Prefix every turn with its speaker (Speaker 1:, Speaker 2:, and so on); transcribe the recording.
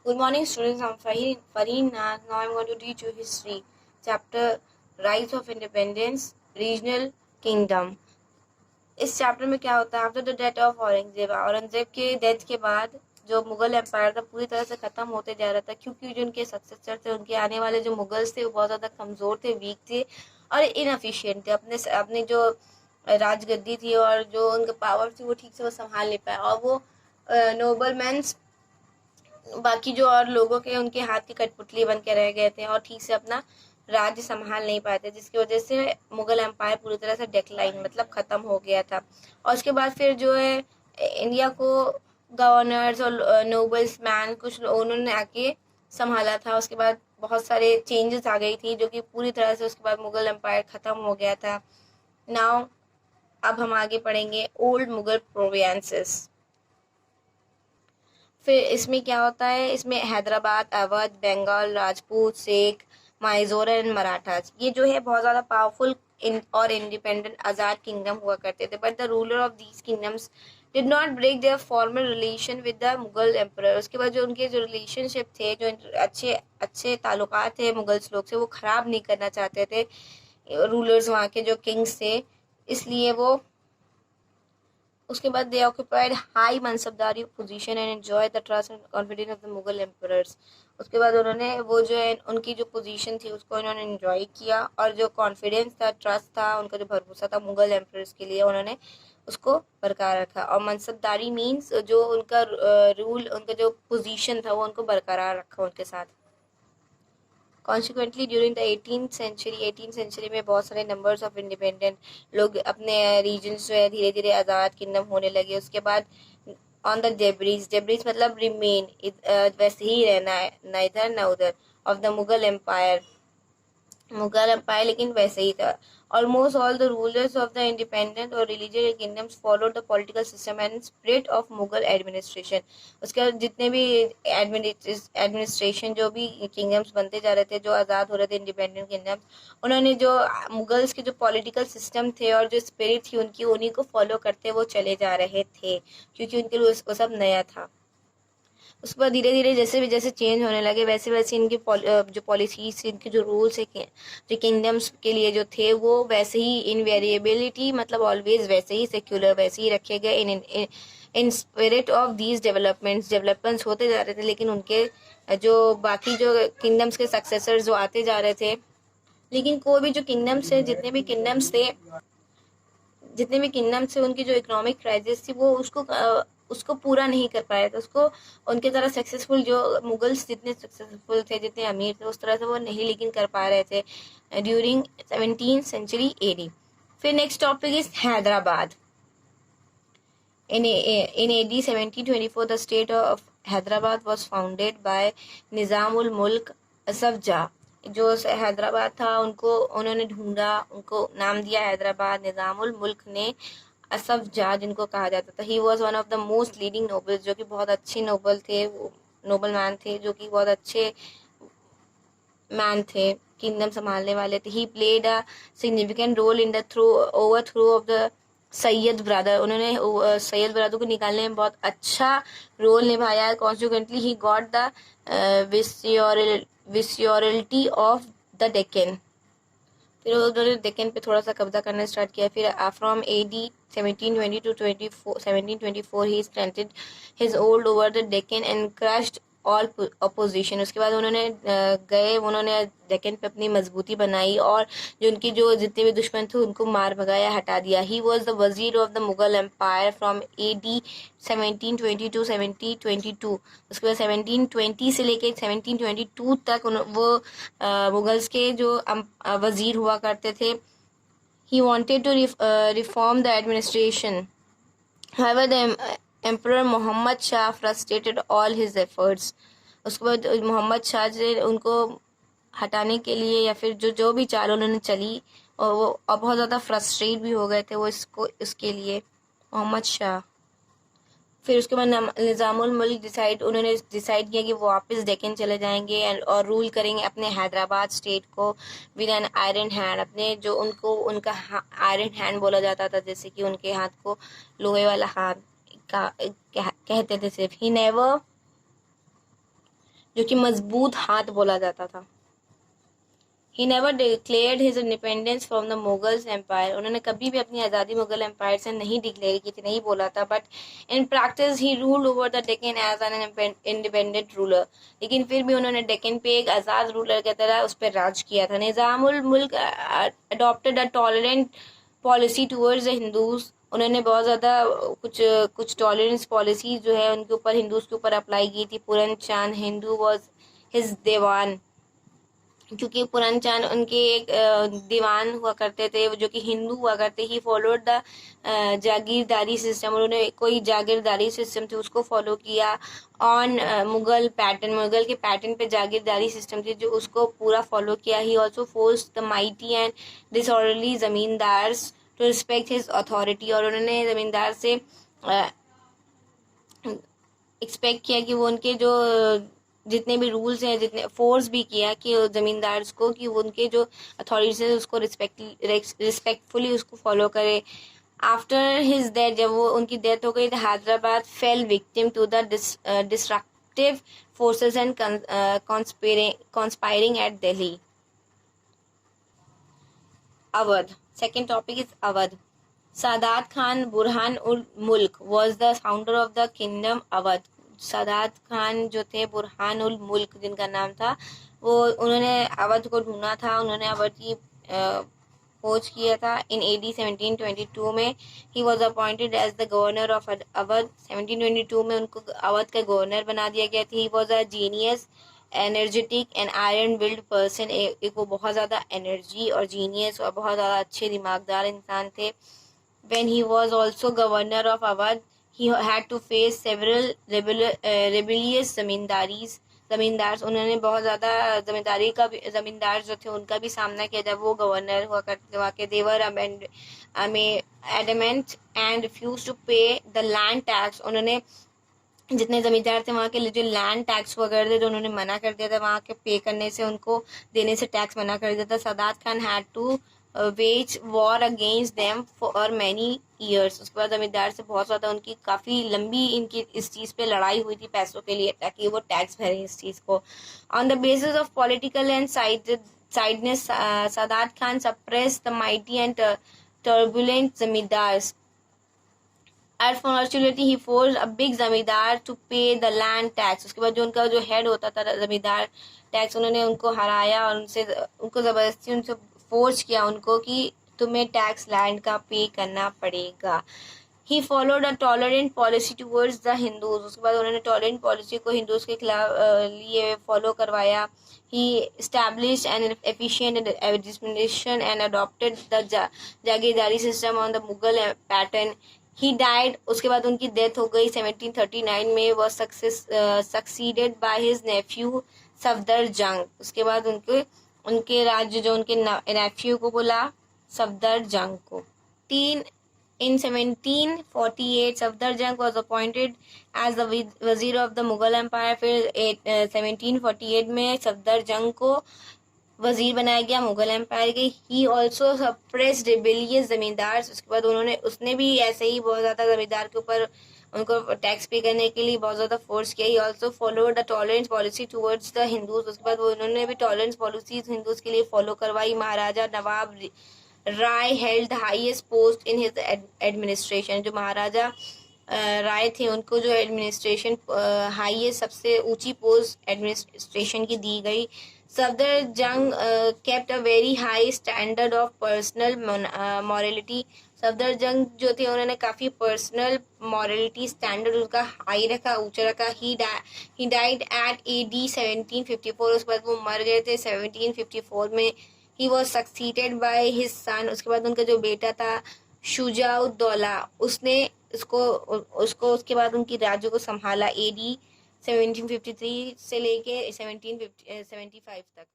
Speaker 1: Good morning, students. I'm Fareen Naz. Now I'm going to teach you history. Chapter Rise of Independence, Regional Kingdom. इस chapter में क्या होता है? After the death of Aurangzeb के death के बाद जो मुगल एम्पायर था पूरी तरह से खत्म होते जा रहा था, क्योंकि जो उनके सक्सेसर थे, उनके आने वाले जो मुगल्स थे वो बहुत ज़्यादा कमज़ोर थे, वीक थे और इनएफिशिएंट थे। अपनी जो राजगद्दी थी और जो उनका पावर थी वो ठीक से वो संभाल नहीं पाए, और वो नोबलमैन्स बाकी जो और लोगों के उनके हाथ की कठपुतली बन के रह गए थे और ठीक से अपना राज्य संभाल नहीं पाते, जिसकी वजह से मुगल एम्पायर पूरी तरह से डेक्लाइन मतलब ख़त्म हो गया था। और उसके बाद फिर जो है इंडिया को गवर्नर्स और नोबल्स मैन कुछ उन्होंने आके संभाला था। उसके बाद बहुत सारे चेंजेस आ गई थी जो कि पूरी तरह से उसके बाद मुगल एम्पायर ख़त्म हो गया था। नाउ अब हम आगे पढ़ेंगे ओल्ड मुगल प्रोविंसेस। फिर इसमें क्या होता है? इसमें हैदराबाद, अवध, बंगाल, राजपूत, सिख, माइजोर एंड मराठास, ये जो है बहुत ज़्यादा पावरफुल और इंडिपेंडेंट आज़ाद किंगडम हुआ करते थे। But the ruler of these kingdoms did not break their formal relation with the Mughal emperor. उसके बाद जो उनके जो रिलेशनशिप थे, जो अच्छे अच्छे ताल्लुकात थे मुगल्स लोग से, वो ख़राब नहीं करना चाहते थे रूलर्स, वहाँ के जो किंग्स थे। इसलिए वो उसके बाद दे occupied high मनसबदारी position and enjoy the trust and confidence of the Mughal emperors. उसके बाद उन्होंने वो जो है उनकी जो पोजीशन थी उसको इन्होंने एंजॉय किया, और जो कॉन्फिडेंस था, ट्रस्ट था, उनका जो भरोसा था मुगल एम्परर्स के लिए, उन्होंने उसको बरकरार रखा। और मनसबदारी मीन्स जो उनका रूल, उनका जो पोजीशन था वो उनको बरकरार रखा उनके साथ। Consequently during the 18th century में बहुत सारे नंबर्स ऑफ इंडिपेंडेंट लोग अपने रीजन्स जो है धीरे धीरे आज़ाद किंगडम होने लगे। उसके बाद ऑन द डेब्रीज मतलब रिमेन, वैसे ही रहना है, न इधर न उधर, ऑफ द मुगल एम्पायर, लेकिन वैसे ही था। Almost all the rulers of the independent और religious kingdoms followed the political system and spirit of Mughal administration. उसके बाद जितने भी एडमिनिस्ट्रेशन जो भी किंगडम्स बनते जा रहे थे, जो आज़ाद हो रहे थे इंडिपेंडेंट किंगडम्स, उन्होंने जो मुगल्स के जो पॉलिटिकल सिस्टम थे और जो स्पिरिट थी उनकी, उन्हीं को फॉलो करते वो चले जा रहे थे, क्योंकि उनके लिए वो सब नया था। उसके बाद धीरे धीरे जैसे चेंज होने लगे, वैसे वैसे इनकी जो पॉलिसीज, इनके जो रूल्स है जो किंगडम्स के लिए जो थे, वो वैसे ही इनवेरिएबिलिटी मतलब ऑलवेज वैसे ही सेक्युलर वैसे ही रखे गए। In spirit of these developments होते जा रहे थे, लेकिन उनके जो बाकी जो किंगडम्स के सक्सेसर्स जो आते जा रहे थे, लेकिन कोई भी जो किंगडम्स है, जितने भी किंगडम्स थे उनकी जो इकोनॉमिक क्राइसिस थी वो उसको पूरा नहीं कर पाया था। उसको उनके तरह सक्सेसफुल, जो मुगल्स जितने सक्सेसफुल थे, जितने अमीर थे, उस तरह से वो नहीं लेकिन कर पा रहे थे ड्यूरिंग 17th सेंचुरी एडी। फिर next topic is Hyderabad. In AD 1724, the state of Hyderabad was founded by Nizamul मुल्क असफ जा। जो हैदराबाद था उन्होंने ढूंढा, उनको नाम दिया हैदराबाद। निज़ामुल मुल्क ने असफ जा जिनको कहा जाता था, he was one of the most leading nobles, जो कि बहुत अच्छे नोबल थे, नोबल मैन थे, जो कि बहुत अच्छे मैन थे, किंगडम संभालने वाले थे। He played a significant role in the overthrow of the Sayyid brother. उन्होंने सैयद ब्रदर को निकालने में बहुत अच्छा रोल निभाया। Consequently he got the viceroyalty of the Deccan. फिर उन्होंने डेक्कन पे थोड़ा सा कब्जा करना स्टार्ट किया। फिर from AD 1720 to 1724 he strengthened his hold over the Deccan and crushed all opposition. उसके बाद उन्होंने डेक्कन पे अपनी मजबूती बनाई और जो जितने भी दुश्मन थे उनको मार भगाया, हटा दिया। He was the wazir of the Mughal empire from AD 1720 to 1722। उसके बाद 1720 से लेके 1722 तक वो मुगल्स के जो वजीर हुआ करते थे। He wanted to reform the administration. However, the Emperor Muhammad Shah frustrated all his efforts. उसके बाद मोहम्मद शाह ने उनको हटाने के लिए या फिर जो भी चाल उन्होंने चली, और वो बहुत ज़्यादा फ्रस्ट्रेट भी हो गए थे वो इसके लिए, मोहम्मद शाह। फिर उसके बाद निज़ामुल मुल्क उन्होंने डिसाइड किया कि वो वापस डेक्कन चले जाएंगे और रूल करेंगे अपने हैदराबाद स्टेट को विद एन आयरन हैंड। अपने जो उनका आयरन हैंड बोला जाता था, जैसे कि उनके हाथ को लोहे वाला हाथ कहते थे सिर्फ। ही नेवर जो कि मजबूत हाथ बोला जाता था। He never declared his independence from the Mughal Empire. उन्होंने कभी भी अपनी आज़ादी मुगल एम्पायर से नहीं डिक्लेयर की थी, नहीं बोला था, but in practice he ruled over the Deccan as an independent ruler. लेकिन फिर भी उन्होंने डेक्कन पे एक आज़ाद रूलर की तरह उस पर राज किया था। निज़ामुल मुल्क adopted a tolerant policy towards the Hindus. उन्होंने बहुत ज़्यादा कुछ कुछ टॉलरेंस पॉलिसी जो है उनके ऊपर, हिंदूज के ऊपर अप्लाई की थी। पूरन चांद हिंदू वॉज हिज देवान, क्योंकि पुरन चांद उनके एक दीवान हुआ करते थे जो कि हिंदू हुआ करते। He followed the jagirdari system. उन्होंने कोई जागीरदारी सिस्टम थी उसको फॉलो किया। ऑन मुगल पैटर्न, मुगल के पैटर्न पे जागीरदारी सिस्टम थी जो उसको पूरा फॉलो किया। He also force the mighty and disorderly zamindars to respect his authority. और उन्होंने ज़मींदार से एक्सपेक्ट किया कि वो उनके जो जितने भी रूल्स हैं, जितने फोर्स भी किया कि ज़मींदार को कि वो उनके जो अथॉरिटीज है उसको रिस्पेक्टफुली उसको फॉलो करे। आफ्टर हिज डेथ, जब वो उनकी डेथ हो गई, तो Hyderabad fell victim to the destructive forces and conspiring at Delhi. Awadh, second topic is Awadh. Saadat Khan Burhan ul Mulk was the founder of the kingdom Awadh. Saadat Khan जो थे बुरहान उल मुल्क जिनका नाम था, वो उन्होंने अवध को ढूंढा था, उन्होंने अवध की खोज किया था। इन AD 1722 में he was appointed as the governor of Awadh. 1722 में उनको अवध का गवर्नर बना दिया गया था। He was a genius, energetic and iron build person. एक वो बहुत ज़्यादा एनर्जी और जीनियस और बहुत ज़्यादा अच्छे दिमागदार इंसान थे। When he was also governor of Awadh, he had to face several rebellious zamindars. उन्होंने बहुत ज़्यादा जमींदार जो थे उनका भी सामना किया जब वो गवर्नर हुआ करते थे वहाँ के। देवर adamant and refused to pay the land tax। उन्होंने जितने ज़मींदार थे वहाँ के जो लैंड टैक्स वगैरह थे जो उन्होंने मना कर दिया था वहाँ के पे करने से, उनको देने से टैक्स मना कर दिया था। Saadat Khan had to wage war against them for many years. उसके बाद ज़मींदार से बहुत ज़्यादा उनकी काफ़ी लंबी इनकी इस चीज़ पे लड़ाई हुई थी पैसों के लिए, ताकि वो टैक्स भरें इस चीज़ को। On the basis of political and sightedness, Sadat Khan suppress the mighty and turbulent zamindars. Unfortunately, he forced a big जमींदार to pay the land tax। उसके बाद जो उनका जो हेड होता था जमींदार टैक्स, उन्होंने उनको हराया और उनको ज़बरदस्ती उनसे फोर्स किया उनको कि तुम्हें टैक्स लैंड का पे करना पड़ेगा। He followed a tolerant policy towards the Hindus. उसके बाद उन्होंने टॉलरेंट पॉलिसी को हिंदूज के खिलाफ लिए फॉलो करवाया। He establish an efficient administration and adopted the jagirdari system on the Mughal pattern. He died, उसके बाद उनकी डेथ हो गई 1739 में। वह succeeded by his nephew Safdar Jang. उसके बाद उनके राज्य जो उनके नेफ्यू को बोला सफदर जंग को। In 1748, Safdarjung was appointed as the वजीर of the मुगल एम्पायर। फिर 1748 में सफदरजंग को वजीर बनाया गया मुगल एम्पायर के। ही ऑल्सो सप्रेस्ड रिबेलियस जमींदार। उसके बाद उसने भी ऐसे ही बहुत ज़्यादा जमींदार के ऊपर उनको टैक्स पे करने के लिए बहुत ज़्यादा फोर्स किया। He also followed the tolerance policy towards the Hindus. उसके बाद उन्होंने भी टॉलरेंस पॉलिसीज हिंदूज के लिए फॉलो करवाई। Maharaja Nawab Rai held the highest post in his administration. जो महाराजा राय थे उनको जो एडमिनिस्ट्रेशन हाईएस्ट सबसे ऊंची पोस्ट एडमिनिस्ट्रेशन की दी गई। Safdarjung kept a very high standard of personal morality. Safdarjung जो थे उन्होंने काफ़ी पर्सनल मॉरलिटी स्टैंडर्ड उनका हाई रखा, ऊंचा रखा। He died eight AD 1754। उसके बाद वो मर गए थे 1754 में। He was succeeded by his son. उसके बाद उनका जो बेटा था शुजाउद्दौला, उसने उसको उसके बाद उनकी राज्य को संभाला AD 1753 से लेके 1775 तक।